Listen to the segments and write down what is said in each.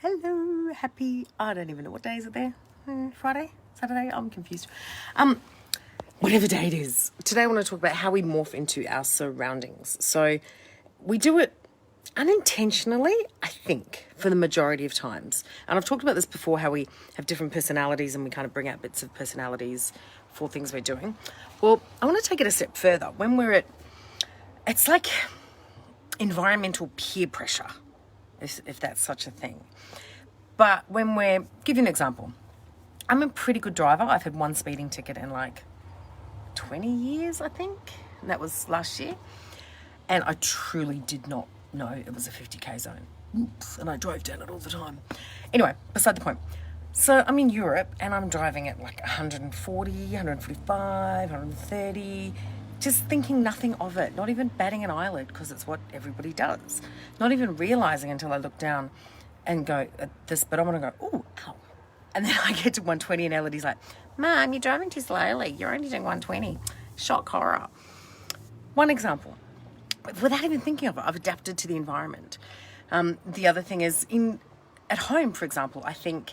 Hello, happy, I don't even know what day is it there? Friday? Saturday? I'm confused. Whatever day it is. Today I want to talk about how we morph into our surroundings. So we do it unintentionally, I think, for the majority of times. And I've talked about this before, how we have different personalities and we kind of bring out bits of personalities for things we're doing. Well, I want to take it a step further. When it's like environmental peer pressure, if that's such a thing. But give you an example. I'm a pretty good driver. I've had one speeding ticket in like 20 years, I think. And that was last year. And I truly did not know it was a 50k zone. Oops. And I drove down it all the time. Anyway, beside the point. So I'm in Europe and I'm driving at like 140, 145, 130, just thinking nothing of it, not even batting an eyelid because it's what everybody does. Not even realizing until I look down and go at the speedometer and go, ooh, ow. And then I get to 120 and Elodie's like, Mum, you're driving too slowly. You're only doing 120. Shock horror. One example. Without even thinking of it, I've adapted to the environment. The other thing is, at home, for example, I think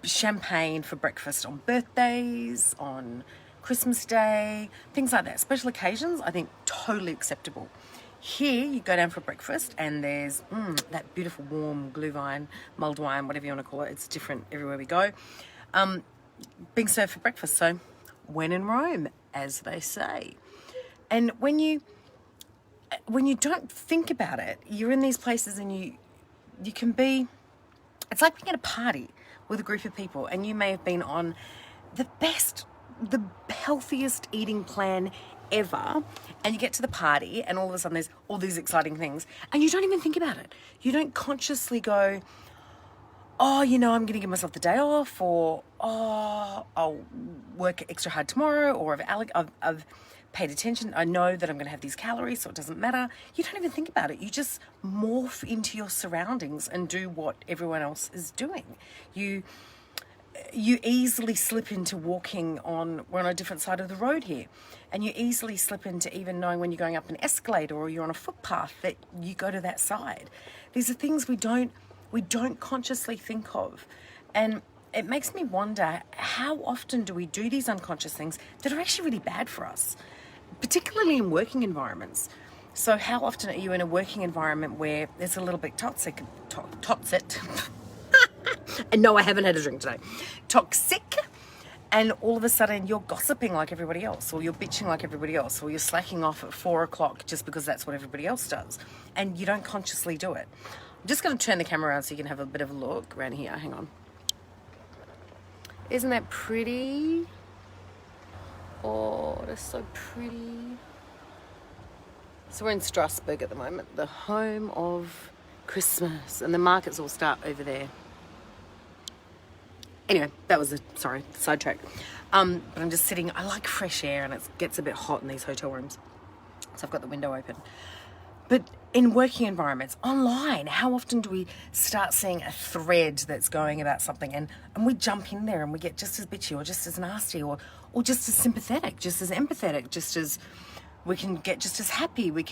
champagne for breakfast on birthdays, on Christmas Day, things like that. Special occasions, I think totally acceptable. Here, you go down for breakfast and there's that beautiful warm glühwein, mulled wine, whatever you want to call it. It's different everywhere we go. Being served for breakfast. So, when in Rome, as they say. And when you don't think about it, you're in these places and you can be, it's like being at a party with a group of people and you may have been on the healthiest eating plan ever, and you get to the party and all of a sudden there's all these exciting things and you don't even think about it. You don't consciously go, oh, I'm going to give myself the day off, or I'll work extra hard tomorrow, or I've paid attention. I know that I'm going to have these calories, so it doesn't matter. You don't even think about it. You just morph into your surroundings and do what everyone else is doing. You easily slip into we're on a different side of the road here. And you easily slip into even knowing when you're going up an escalator or you're on a footpath that you go to that side. These are things we don't consciously think of. And it makes me wonder, how often do we do these unconscious things that are actually really bad for us, particularly in working environments? So how often are you in a working environment where it's a little bit toxic? And no, I haven't had a drink today. Toxic. And all of a sudden you're gossiping like everybody else, or you're bitching like everybody else, or you're slacking off at 4 o'clock just because that's what everybody else does. And you don't consciously do it. I'm just going to turn the camera around so you can have a bit of a look around here. Hang on. Isn't that pretty? Oh, that's so pretty. So we're in Strasbourg at the moment, the home of Christmas, and the markets all start over there. Anyway, that was sidetrack. But I'm just sitting, I like fresh air and it gets a bit hot in these hotel rooms. So I've got the window open. But in working environments, online, how often do we start seeing a thread that's going about something and we jump in there and we get just as bitchy or just as nasty or just as sympathetic, just as empathetic, just as we can get just as happy. We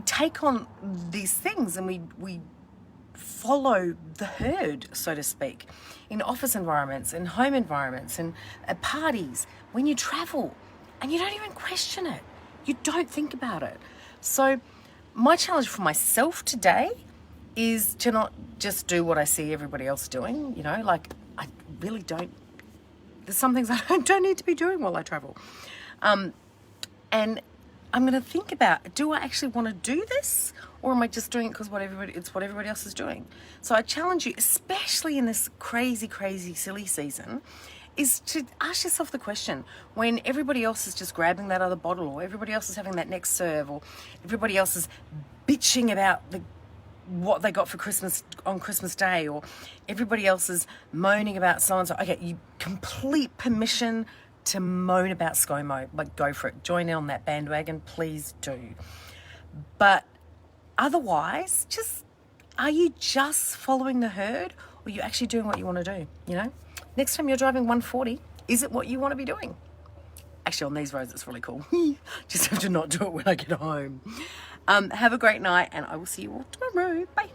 take on these things and we follow the herd, so to speak, in office environments, in home environments, and at parties, when you travel, and you don't even question it. You don't think about it. So my challenge for myself today is to not just do what I see everybody else doing, like I really don't, there's some things I don't need to be doing while I travel. And I'm going to think about, do I actually want to do this? Or am I just doing it because it's what everybody else is doing? So I challenge you, especially in this crazy, crazy, silly season, is to ask yourself the question, when everybody else is just grabbing that other bottle, or everybody else is having that next serve, or everybody else is bitching about what they got for Christmas on Christmas Day, or everybody else is moaning about so-and-so. Okay, you complete permission to moan about ScoMo, like go for it. Join in on that bandwagon, please do. But otherwise, are you just following the herd, or are you actually doing what you want to do, Next time you're driving 140, is it what you want to be doing? Actually, on these roads, it's really cool. Just have to not do it when I get home. Have a great night, and I will see you all tomorrow. Bye.